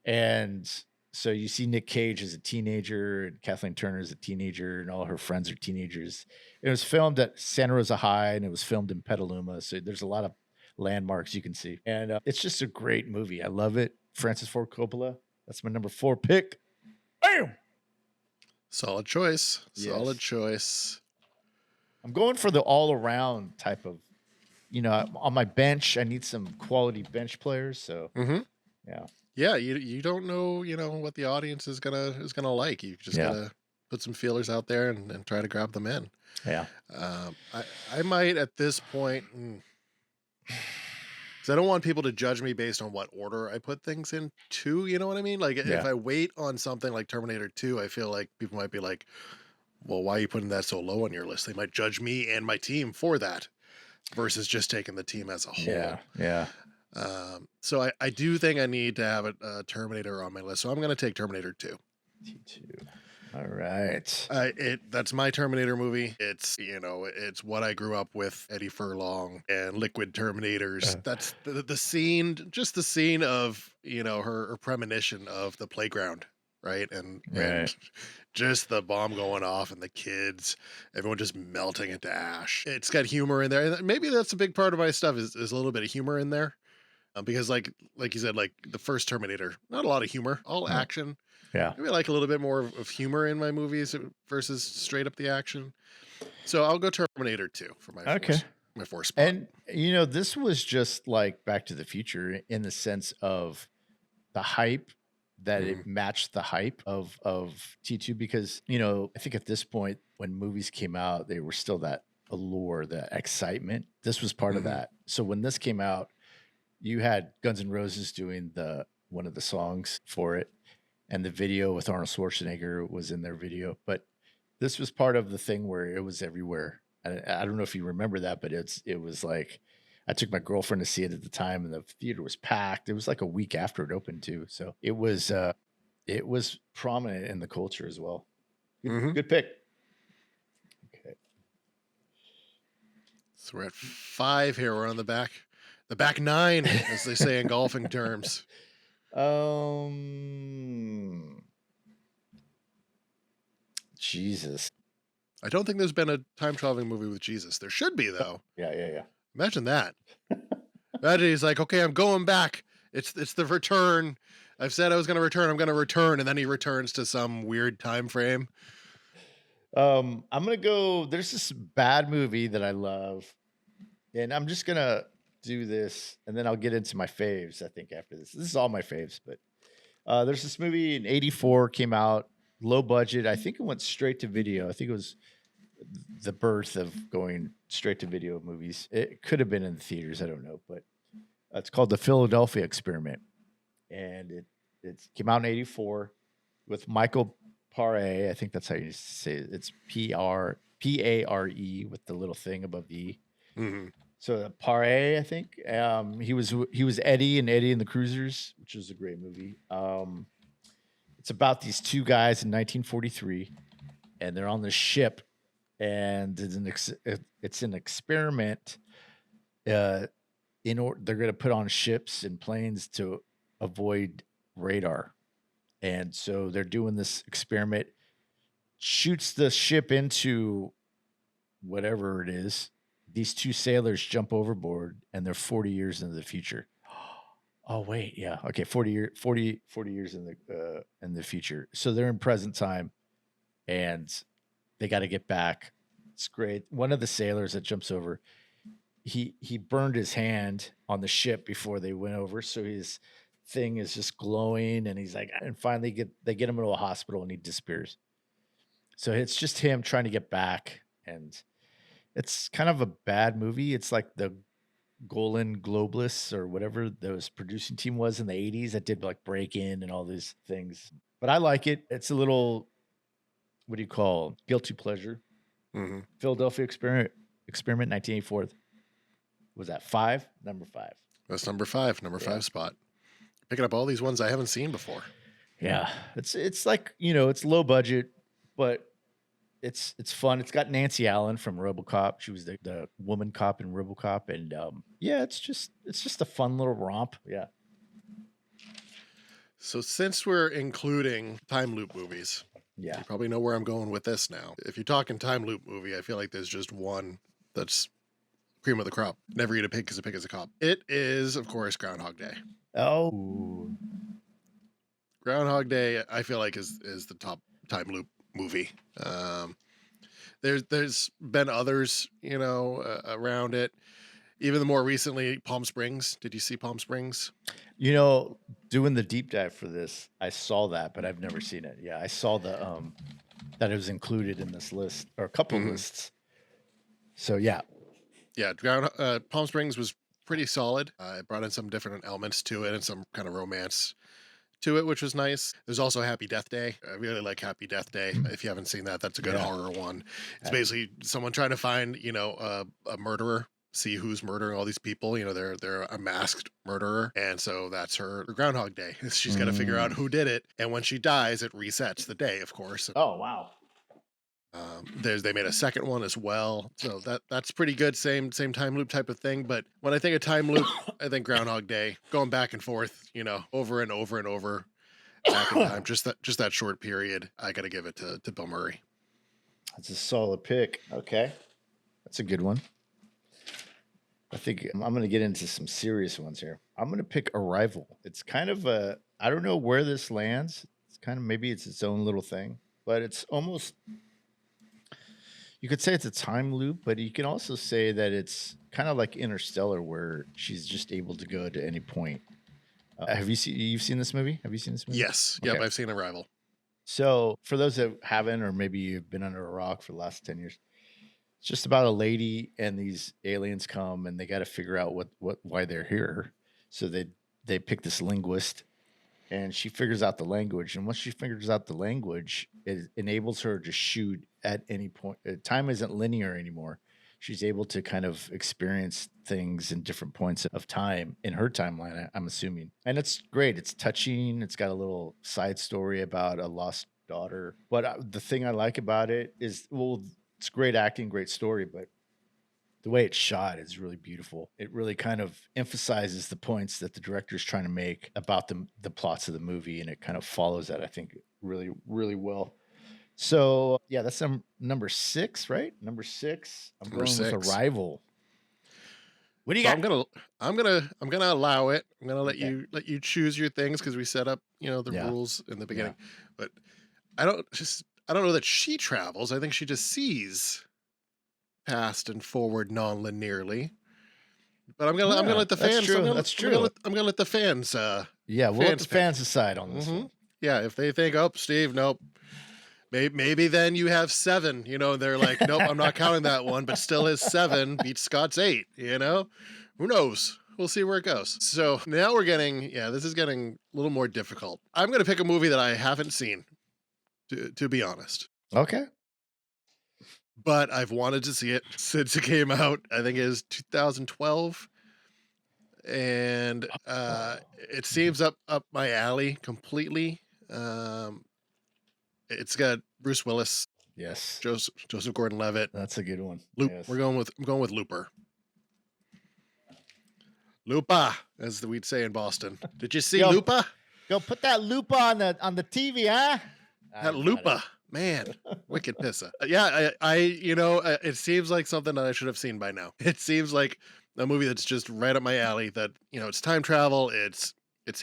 Speaker 2: And so you see Nick Cage as a teenager, and Kathleen Turner as a teenager, and all her friends are teenagers. It was filmed at Santa Rosa High, and it was filmed in Petaluma. So there's a lot of landmarks you can see, and it's just a great movie. I love it. Francis Ford Coppola. That's my number 4 pick. Bam.
Speaker 1: Solid choice. Solid
Speaker 2: Yes.
Speaker 1: choice.
Speaker 2: I'm going for the all around type of, on my bench. I need some quality bench players. So
Speaker 1: Mm-hmm.
Speaker 2: yeah.
Speaker 1: Yeah, you don't know, what the audience is gonna like. You just
Speaker 2: Yeah.
Speaker 1: gotta put some feelers out there and try to grab them in.
Speaker 2: Yeah.
Speaker 1: I might at this point, because I don't want people to judge me based on what order I put things in too. You know what I mean? Like if
Speaker 2: Yeah.
Speaker 1: I wait on something like Terminator 2, I feel like people might be like, "Well, why are you putting that so low on your list?" They might judge me and my team for that, versus just taking the team as a whole.
Speaker 2: Yeah. Yeah.
Speaker 1: So I do think I need to have a Terminator on my list. So I'm going to take Terminator 2.
Speaker 2: T2. All right.
Speaker 1: That's my Terminator movie. It's what I grew up with, Eddie Furlong and Liquid Terminators. That's the scene, just the scene of, her premonition of the playground, right? And
Speaker 2: Right.
Speaker 1: just the bomb going off and the kids, everyone just melting into ash. It's got humor in there. And maybe that's a big part of my stuff is a little bit of humor in there. Because like you said, like the first Terminator, not a lot of humor, all
Speaker 2: Yeah.
Speaker 1: action.
Speaker 2: Yeah.
Speaker 1: Maybe I like a little bit more of humor in my movies versus straight up the action. So I'll go Terminator 2 for my
Speaker 2: Okay.
Speaker 1: my 4 spot.
Speaker 2: And this was just like Back to the Future in the sense of the hype that it matched the hype of T2, because I think at this point when movies came out, they were still that allure, that excitement. This was part of that. So when this came out, you had Guns N' Roses doing one of the songs for it, and the video with Arnold Schwarzenegger was in their video. But this was part of the thing where it was everywhere. I don't know if you remember that, but it was like I took my girlfriend to see it at the time, and the theater was packed. It was like a week after it opened too, so it was prominent in the culture as well.
Speaker 1: Hmm.
Speaker 2: Good pick. Okay.
Speaker 1: So we're at 5 here. We're on the back 9, as they say in golfing terms.
Speaker 2: Jesus.
Speaker 1: I don't think there's been a time traveling movie with Jesus. There should be though.
Speaker 2: Yeah.
Speaker 1: Imagine that. Imagine he's like, okay, I'm going back. It's the return. I've said I was going to return. I'm going to return, and then he returns to some weird time frame.
Speaker 2: I'm gonna go. There's this bad movie that I love, and I'm just gonna do this, and then I'll get into my faves. I think after this is all my faves. But there's this movie in '84 came out, low budget. I think it went straight to video. I think it was the birth of going straight to video movies. It could have been in the theaters. I don't know, but it's called The Philadelphia Experiment, and it came out in '84 with Michael Pare. I think that's how you say it. It's Pare with the little thing above the E.
Speaker 1: Mm-hmm.
Speaker 2: So Pare, I think he was Eddie and Eddie and the Cruisers, which was a great movie. It's about these two guys in 1943, and they're on this ship, and it's an experiment. They're going to put on ships and planes to avoid radar, and so they're doing this experiment. Shoots the ship into whatever it is. These two sailors jump overboard, and they're 40 years into the future. Oh wait, yeah, okay, 40 years in the future. So they're in present time, and they got to get back. It's great. One of the sailors that jumps over, he burned his hand on the ship before they went over, so his thing is just glowing, and he's like, and finally they get him into a hospital, and he disappears. So it's just him trying to get back, and it's kind of a bad movie. It's like the Golan Globalists or whatever those producing team was in the 80s that did like Break In and all these things. But I like it. It's a little, what do you call, guilty pleasure.
Speaker 1: Mm-hmm.
Speaker 2: Philadelphia Experiment 1984. Was that 5? Number 5.
Speaker 1: That's number 5. Number 5 spot. Picking up all these ones I haven't seen before.
Speaker 2: Yeah, it's like, it's low budget, but it's fun. It's got Nancy Allen from RoboCop. She was the woman cop in RoboCop, and yeah, it's just a fun little romp. Yeah.
Speaker 1: So since we're including time loop movies,
Speaker 2: Yeah.
Speaker 1: you probably know where I'm going with this now. If you're talking time loop movie, I feel like there's just one that's cream of the crop. Never eat a pig because a pig is a cop. It is, of course, Groundhog Day.
Speaker 2: Oh.
Speaker 1: Groundhog Day, I feel like is the top time loop movie. There's been others, around it. Even the more recently, Palm Springs. Did you see Palm Springs?
Speaker 2: Doing the deep dive for this, I saw that, but I've never seen it. Yeah, I saw the that it was included in this list or a couple lists. So yeah.
Speaker 1: Yeah, Palm Springs was pretty solid. It brought in some different elements to it and some kind of romance to it, which was nice. There's also Happy Death Day. I really like Happy Death Day. If you haven't seen that, that's a good horror one. It's basically someone trying to find, a murderer, see who's murdering all these people. They're a masked murderer, and so that's her Groundhog Day. She's got to figure out who did it, and when she dies, it resets the day, of course.
Speaker 2: Oh wow.
Speaker 1: They made a second one as well, so that's pretty good. Same time loop type of thing. But when I think of time loop, I think Groundhog Day, going back and forth, over and over and over, back in time. Just that short period. I got to give it to Bill Murray.
Speaker 2: That's a solid pick. Okay, that's a good one. I think I'm going to get into some serious ones here. I'm going to pick Arrival. It's kind of I don't know where this lands. It's kind of maybe it's its own little thing, but it's almost. You could say it's a time loop, but you can also say that it's kind of like Interstellar, where she's just able to go to any point. You've seen this movie? Have you seen this movie?
Speaker 1: Yes.
Speaker 2: Okay.
Speaker 1: Yep, I've seen Arrival.
Speaker 2: So for those that haven't, or maybe you've been under a rock for the last 10 years, it's just about a lady and these aliens come and they got to figure out why they're here. So they pick this linguist, and she figures out the language. And once she figures out the language, it enables her to shoot at any point. Time isn't linear anymore. she's able to kind of experience things in different points of time in her timeline, I'm assuming. And it's great. It's touching. It's got a little side story about a lost daughter. But the thing I like about it is, well, it's great acting, great story, but the way it's shot is really beautiful. It really kind of emphasizes the points that the director is trying to make about the plots of the movie, and it kind of follows that, I think, really, really well. So yeah, that's number six, right? Number six. I'm
Speaker 1: Number
Speaker 2: going with
Speaker 1: 6.
Speaker 2: Arrival. What do you
Speaker 1: So
Speaker 2: got?
Speaker 1: I'm gonna allow it. I'm gonna
Speaker 2: Okay.
Speaker 1: let you choose your things because we set up, the
Speaker 2: Yeah.
Speaker 1: rules in the
Speaker 2: Yeah.
Speaker 1: beginning. But I don't know that she travels. I think she just sees past and forward non-linearly. But I'm gonna
Speaker 2: Yeah,
Speaker 1: let the
Speaker 2: that's
Speaker 1: fans.
Speaker 2: true. That's true.
Speaker 1: I'm gonna let the fans
Speaker 2: Yeah, we'll let the
Speaker 1: fans pick.
Speaker 2: fans decide on this
Speaker 1: Hmm.
Speaker 2: one.
Speaker 1: Yeah, if they think, oh, Steve, nope. Maybe then you have 7. They're like, nope, I'm not counting that one. But still, his 7 beats Scott's 8. Who knows? We'll see where it goes. So now this is getting a little more difficult. I'm gonna pick a movie that I haven't seen, to be honest.
Speaker 2: Okay.
Speaker 1: But I've wanted to see it since it came out. I think it is 2012, and
Speaker 2: Oh,
Speaker 1: it seems up my alley completely. Um, it's got Bruce Willis,
Speaker 2: yes.
Speaker 1: Joseph Gordon-Levitt,
Speaker 2: That's a good one.
Speaker 1: Loop.
Speaker 2: Yes.
Speaker 1: I'm going with Looper. Lupa, as we'd say in Boston. Did you see
Speaker 2: Yo,
Speaker 1: Lupa?
Speaker 2: go put that loop on the TV, huh? I
Speaker 1: That
Speaker 2: got it.
Speaker 1: Lupa, man, wicked pissa. Yeah, it seems like something that I should have seen by now. It seems like a movie that's just right up my alley. That it's time travel. It's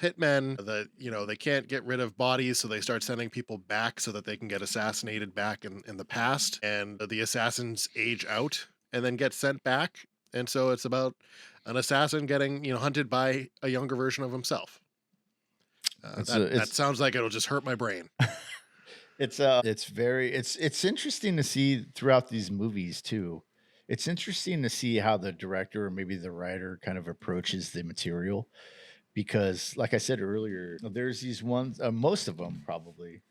Speaker 1: hitmen that they can't get rid of bodies, so they start sending people back so that they can get assassinated back in the past, and the assassins age out and then get sent back. And so it's about an assassin getting hunted by a younger version of himself.
Speaker 2: It's
Speaker 1: That sounds like it'll just hurt my brain.
Speaker 2: it's interesting to see throughout these movies too. It's interesting to see how the director or maybe the writer kind of approaches the material, because like I said earlier, there's these ones, most of them probably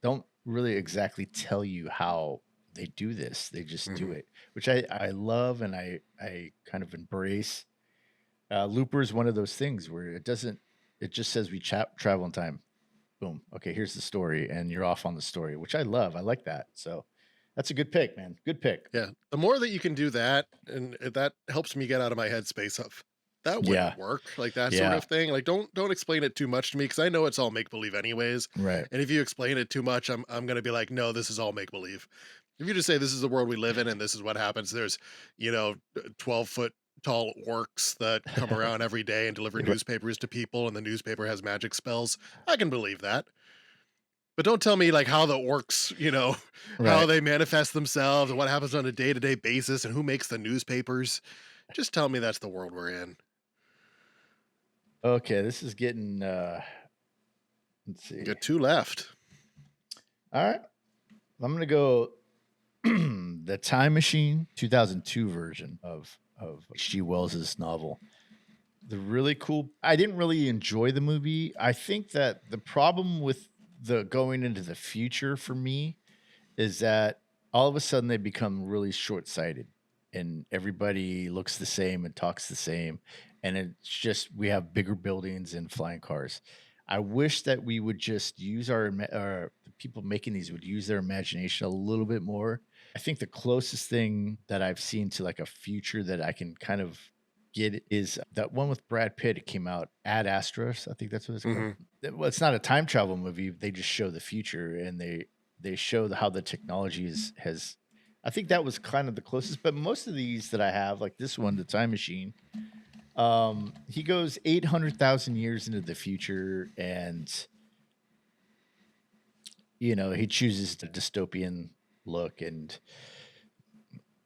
Speaker 2: don't really exactly tell you how they do this. They just do
Speaker 1: Mhm.
Speaker 2: it, which I love, and I kind of embrace. Looper is one of those things where it just says we travel in time. Boom. Okay, here's the story, and you're off on the story, which I love. I like that. So that's a good pick, man. Good pick.
Speaker 1: Yeah, the more that you can do that, and that helps me get out of my headspace of that
Speaker 2: Yeah.
Speaker 1: wouldn't work, like that sort
Speaker 2: Yeah.
Speaker 1: of thing. Like, don't explain it too much to me because I know it's all make believe anyways.
Speaker 2: Right.
Speaker 1: And if you explain it too much, I'm gonna be like, no, this is all make believe. If you just say this is the world we live in and this is what happens, there's 12-foot tall orcs that come around every day and deliver
Speaker 2: Right.
Speaker 1: newspapers to people, and the newspaper has magic spells. I can believe that. But don't tell me like how the orcs, how
Speaker 2: Right.
Speaker 1: they manifest themselves and what happens on a day-to-day basis and who makes the newspapers. Just tell me that's the world we're in.
Speaker 2: Okay, this is getting let's
Speaker 1: You
Speaker 2: see.
Speaker 1: got 2 left.
Speaker 2: All right. I'm gonna go the Time Machine 2002 version of H.G. Wells's novel. The really cool, I didn't really enjoy the movie. I think that the problem with the going into the future for me is that all of a sudden they become really short-sighted, and everybody looks the same and talks the same, and it's just we have bigger buildings and flying cars. I wish that we would just use our the people making these would use their imagination a little bit more. I think the closest thing that I've seen to like a future that I can kind of get is that one with Brad Pitt. It came out, Ad Astra, I think that's what it's called.
Speaker 1: Mhm.
Speaker 2: Well, it's not a time travel movie. They just show the future, and they show how the technology has. I think that was kind of the closest, but most of these that I have, like this one, the Time Machine, he goes 800,000 years into the future, and he chooses the dystopian look, and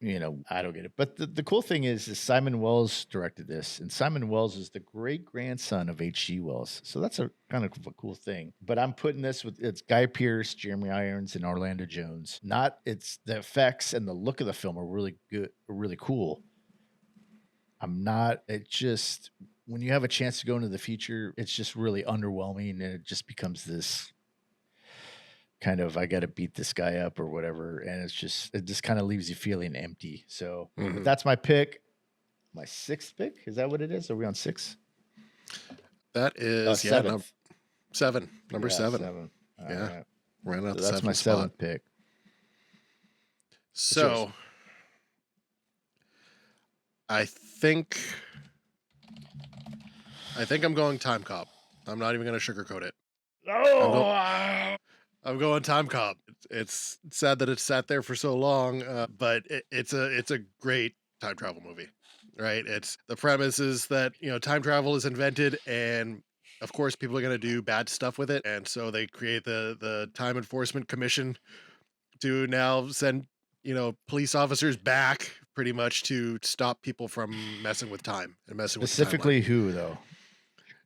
Speaker 2: I don't get it. But the cool thing is Simon Wells directed this, and Simon Wells is the great grandson of H.G. Wells. So that's a kind of a cool thing. But I'm putting this with it's Guy Pearce, Jeremy Irons, and Orlando Jones. Not it's the effects and the look of the film are really good, really cool. I'm not, it just when you have a chance to go into the future, it's just really underwhelming, and it just becomes this kind of I got to beat this guy up or whatever, and it just kind of leaves you feeling empty. So, but
Speaker 1: Mhm.
Speaker 2: that's my pick. My sixth pick, is that what it is? Are we on six?
Speaker 1: That is, yeah,
Speaker 2: Seventh.
Speaker 1: number
Speaker 2: Yeah,
Speaker 1: 7.
Speaker 2: seven. All
Speaker 1: Yeah,
Speaker 2: right.
Speaker 1: right at
Speaker 2: So
Speaker 1: the
Speaker 2: that's my
Speaker 1: 7th spot.
Speaker 2: seventh pick. What's yours?
Speaker 1: So I think I'm going Time Cop. I'm not even gonna sugarcoat it. I'm go
Speaker 2: Oh,
Speaker 1: I'm going Time Cop. It's sad that it's sat there for so long, but it's a great time travel movie, right? It's the premise is that time travel is invented, and of course people are gonna do bad stuff with it, and so they create the Time Enforcement Commission to now send police officers back pretty much to stop people from messing with time and messing with the timeline.
Speaker 2: specifically who though?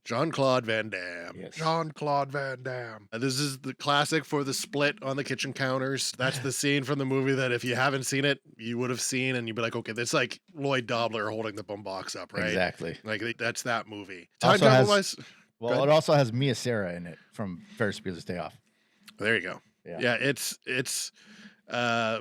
Speaker 1: Jean-Claude Van Damme.
Speaker 2: Yes.
Speaker 1: Jean-Claude Van Damme. This is the classic for the split on the kitchen counters. That's the scene from the movie that if you haven't seen it, you would have seen, and you'd be like, okay, that's like Lloyd Dobler holding the boombox up, right?
Speaker 2: Exactly.
Speaker 1: Like that's that movie. Time
Speaker 2: Also
Speaker 1: travel
Speaker 2: has
Speaker 1: wise,
Speaker 2: well, it also has Mia Sarah in it from Ferris Bueller's Day Off.
Speaker 1: there you go.
Speaker 2: Yeah.
Speaker 1: Yeah, uh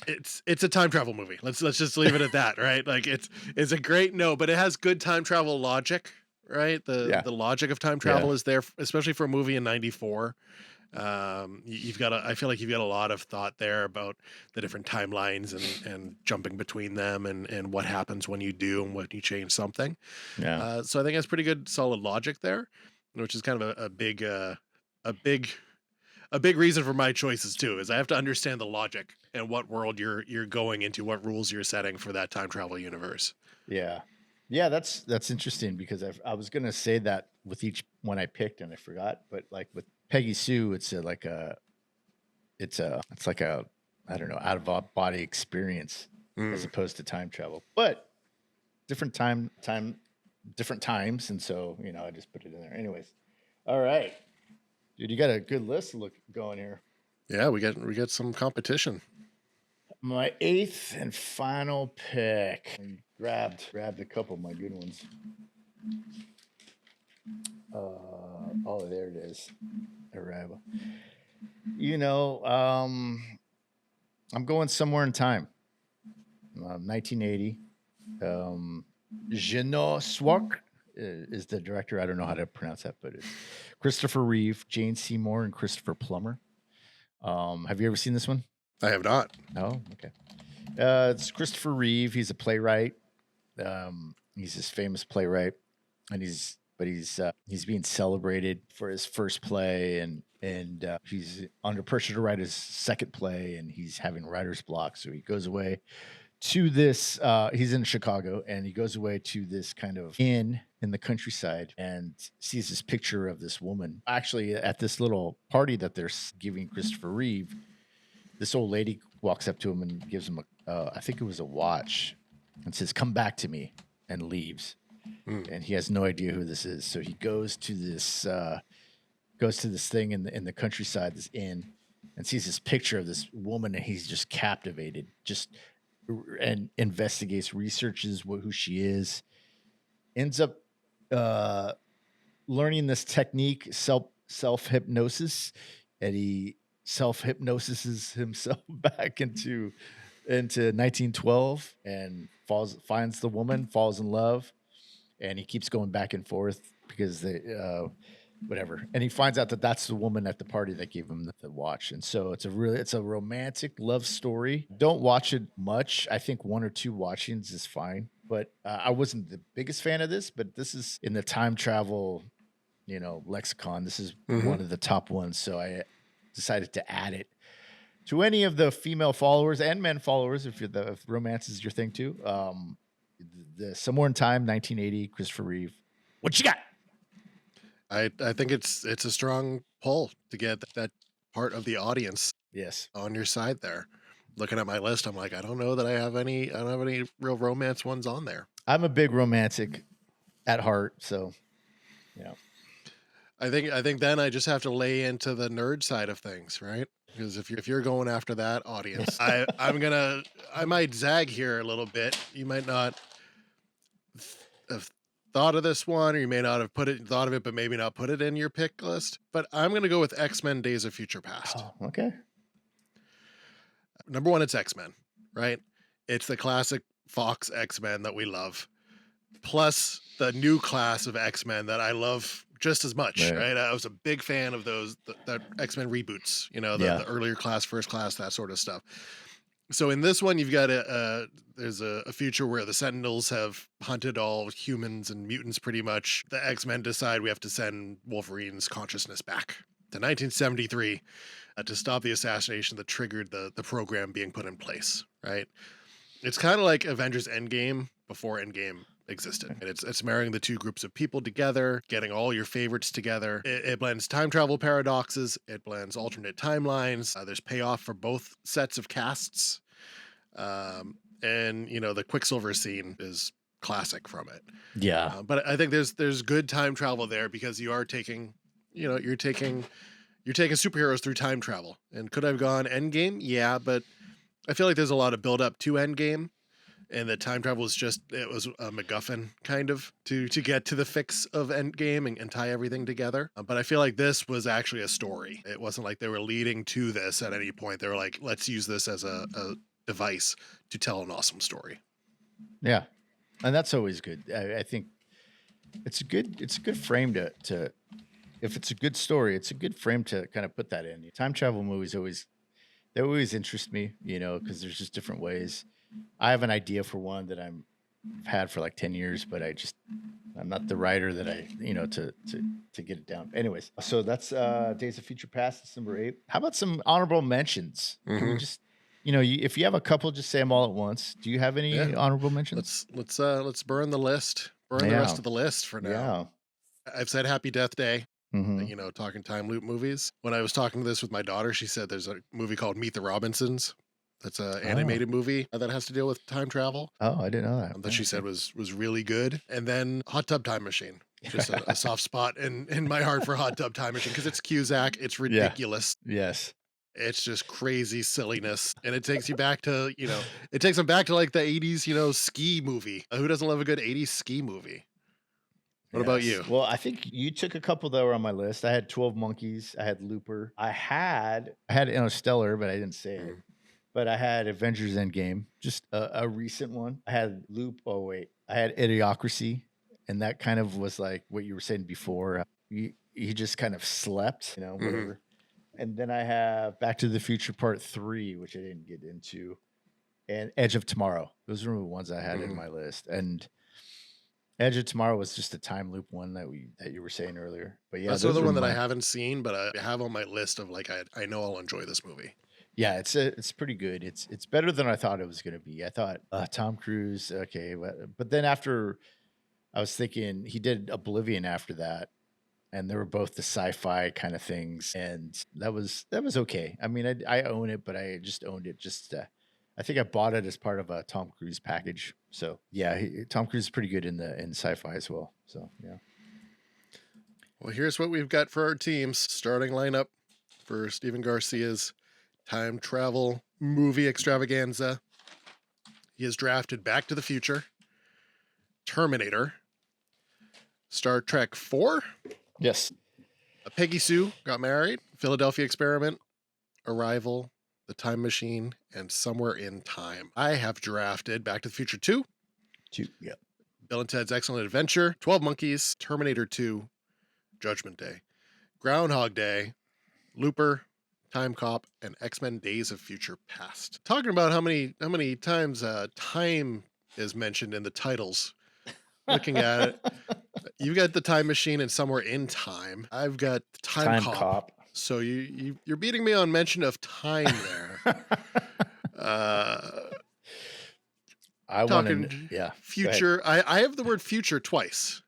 Speaker 1: it's a time travel movie. Let's just leave it at that, right? Like it's a great note, but it has good time travel logic, right?
Speaker 2: Yeah.
Speaker 1: The logic of time travel is there, especially for a movie in '94. You've got I feel like you've got a lot of thought there about the different timelines and jumping between them and what happens when you do and when you change something.
Speaker 2: Yeah.
Speaker 1: So I think that's pretty good, solid logic there, which is kind of a big a big reason for my choices too, is I have to understand the logic and what world you're going into, what rules you're setting for that time travel universe.
Speaker 2: Yeah. Yeah, that's interesting because I was gonna say that with each one I picked and I forgot, but like with Peggy Sue, it's like a I don't know out of body experience as
Speaker 1: Mm.
Speaker 2: opposed to time travel, but different different times, and so I just put it in there. Anyways, all right, dude, you got a good list going here.
Speaker 1: Yeah, we get some competition.
Speaker 2: My eighth and final pick. I grabbed a couple of my good ones. Oh, there it is. Arrival. I'm going somewhere in time. 1980. Jeannot Swak is the director. I don't know how to pronounce that, but it's Christopher Reeve, Jane Seymour, and Christopher Plummer. Have you ever seen this one?
Speaker 1: I have not.
Speaker 2: Oh, okay. It's Christopher Reeve. He's a playwright. He's this famous playwright, and he's being celebrated for his first play, and he's under pressure to write his second play, and he's having writer's block. So he goes away to this. He's in Chicago, and he goes away to this kind of inn in the countryside, and sees this picture of this woman. Actually, at this little party that they're giving Christopher Reeve, this old lady walks up to him and gives him I think it was a watch, and says, "Come back to me," and leaves.
Speaker 1: Mm.
Speaker 2: And he has no idea who this is. So he goes to this thing in the countryside, this inn, and sees this picture of this woman, and he's just captivated. And investigates, researches who she is, ends up learning this technique, self hypnosis, and he self hypnosises himself back into 1912 and finds the woman, falls in love, and he keeps going back and forth because they whatever, and he finds out that that's the woman at the party that gave him the watch. And so it's a romantic love story. Don't watch it much. I think one or two watchings is fine, but I wasn't the biggest fan of this, but this is in the time travel lexicon. This is one of the top ones, so I decided to add it to any of the female followers and men followers if romance is your thing too. The Somewhere in Time, 1980, Christopher Reeve. What you got?
Speaker 1: I think it's a strong pull to get that part of the audience
Speaker 2: Yes.
Speaker 1: on your side there. Looking at my list, I'm like, I don't know that I don't have any real romance ones on there.
Speaker 2: I'm a big romantic at heart, so
Speaker 1: I think then I just have to lay into the nerd side of things, right? Because if you're going after that audience, I might zag here a little bit. You might not thought of this one, or you may not have thought of it, but maybe not put it in your pick list. But I'm gonna go with X-Men: Days of Future Past.
Speaker 2: Oh, okay.
Speaker 1: Number one, it's X-Men, right? It's the classic Fox X-Men that we love, plus the new class of X-Men that I love just as much,
Speaker 2: Right.
Speaker 1: right? I was a big fan of the X-Men reboots,
Speaker 2: Yeah.
Speaker 1: the earlier class, first class, that sort of stuff. So in this one, you've got there's a future where the Sentinels have hunted all humans and mutants pretty much. The X-Men decide we have to send Wolverine's consciousness back to 1973 to stop the assassination that triggered the program being put in place, right? It's kind of like Avengers Endgame before Endgame existed. And it's marrying the two groups of people together, getting all your favorites together. It blends time travel paradoxes, it blends alternate timelines. There's payoff for both sets of casts. And the Quicksilver scene is classic from it.
Speaker 2: Yeah.
Speaker 1: But I think there's good time travel there because you are taking, you're taking superheroes through time travel. And could I have gone Endgame? Yeah, but I feel like there's a lot of build up to Endgame, and the time travel was it was a MacGuffin kind of to get to the fix of Endgame and tie everything together. But I feel like this was actually a story. It wasn't like they were leading to this at any point. They were like, let's use this as a device to tell an awesome story.
Speaker 2: Yeah. And that's always good. I think it's a good frame to if it's a good story, it's a good frame to kind of put that in. Time travel movies always interest me, because there's just different ways. I have an idea for one that I've had for like 10 years, but I'm not the writer that to get it down. Anyways, so that's Days of Future Past. It's number 8. How about some honorable mentions? Can we just, if you have a couple, just say them all at once. Do you have any honorable mentions?
Speaker 1: Let's burn the list. Burn the rest of the list for now.
Speaker 2: Yeah.
Speaker 1: I've said Happy Death Day.
Speaker 2: Mhm.
Speaker 1: Talking time loop movies. When I was talking this with my daughter, she said there's a movie called Meet the Robinsons. That's an animated movie that has to deal with time travel.
Speaker 2: Oh, I didn't know that.
Speaker 1: That she said was really good. And then Hot Tub Time Machine. Just a soft spot in my heart for Hot Tub Time Machine because it's Cusack. It's ridiculous.
Speaker 2: Yes.
Speaker 1: It's just crazy silliness. And it takes you back to, it takes them back to like the 80s, ski movie. Who doesn't love a good 80s ski movie? What about you?
Speaker 2: Well, I think you took a couple that were on my list. I had 12 Monkeys. I had Looper. I had Interstellar, but I didn't say it. But I had Avengers Endgame, just a recent one. I had I had Idiocracy, and that kind of was like what you were saying before. He just kind of slept, whatever. And then I have Back to the Future Part 3, which I didn't get into, and Edge of Tomorrow. Those were the ones I had in my list. And Edge of Tomorrow was just a time loop one that you were saying earlier. But yeah,
Speaker 1: that's another one that I haven't seen, but I have on my list of like I know I'll enjoy this movie.
Speaker 2: Yeah, it's pretty good. It's better than I thought it was going to be. I thought Tom Cruise, okay, but then after I was thinking he did Oblivion after that, and they were both the sci-fi kind of things, and that was okay. I mean, I own it, but I just owned it just. I think I bought it as part of a Tom Cruise package. So yeah, Tom Cruise is pretty good in sci-fi as well. So yeah.
Speaker 1: Well, here's what we've got for our teams. Starting lineup for Steven Garcia's time travel movie extravaganza. He has drafted Back to the Future, Terminator, Star Trek 4.
Speaker 2: Yes.
Speaker 1: Peggy Sue Got Married, Philadelphia Experiment, Arrival, The Time Machine, and Somewhere in Time. I have drafted Back to the Future 2.
Speaker 2: 2, yeah.
Speaker 1: Bill and Ted's Excellent Adventure, 12 Monkeys, Terminator 2, Judgment Day, Groundhog Day, Looper, Time Cop, and X-Men Days of Future Past. Talking about how many times time is mentioned in the titles. Looking at it, you got The Time Machine and Somewhere in Time. I've got Time Cop. So you're beating me on mention of time there.
Speaker 2: I want
Speaker 1: future. I have the word future twice.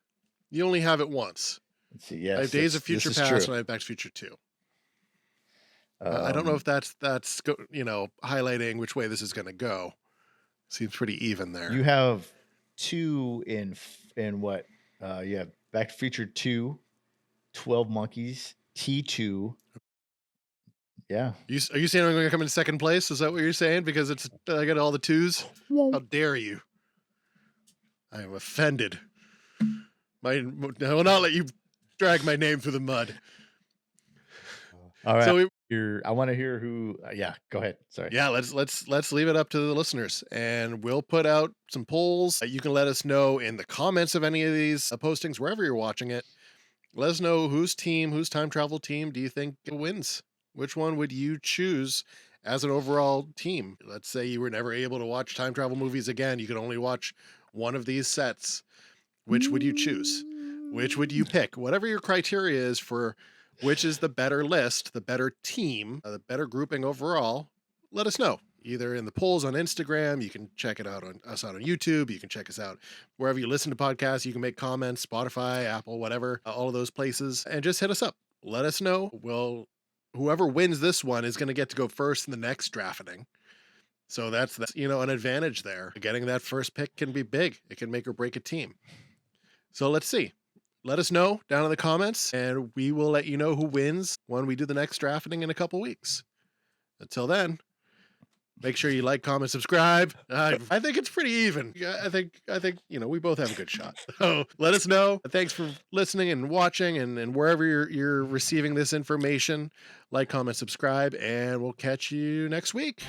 Speaker 1: You only have it once.
Speaker 2: Let's see. Yes,
Speaker 1: I have Days of Future Past and I have Back to Future 2. I don't know if that's highlighting which way this is going to go. Seems pretty even there.
Speaker 2: You have 2 in what? You have Back to Future 2, 12 Monkeys, T2. Yeah.
Speaker 1: Are you saying I'm going to come in second place? Is that what you're saying? Because I got all the 2s? How dare you? I am offended. I will not let you drag my name through the mud.
Speaker 2: All right.
Speaker 1: So
Speaker 2: I want to hear who. Yeah, go ahead. Sorry.
Speaker 1: yeah, let's leave it up to the listeners, and we'll put out some polls. You can let us know in the comments of any of these postings, wherever you're watching it. Let us know whose time travel team do you think wins? Which one would you choose as an overall team? Let's say you were never able to watch time travel movies again. You could only watch one of these sets. Which would you choose? Which would you pick? Whatever your criteria is for which is the better list, the better team, the better grouping overall, let us know. Either in the polls on Instagram, you can check it out on us out on YouTube, you can check us out wherever you listen to podcasts, you can make comments, Spotify, Apple, whatever, all of those places, and just hit us up. Let us know. Whoever wins this one is going to get to go first in the next drafting. So that's an advantage there. Getting that first pick can be big. It can make or break a team. So let's see. Let us know down in the comments, and we will let you know who wins when we do the next drafting in a couple weeks. Until then, make sure you like, comment, subscribe. I think it's pretty even. I think we both have a good shot. So let us know. Thanks for listening and watching, and wherever you're receiving this information, like, comment, subscribe, and we'll catch you next week.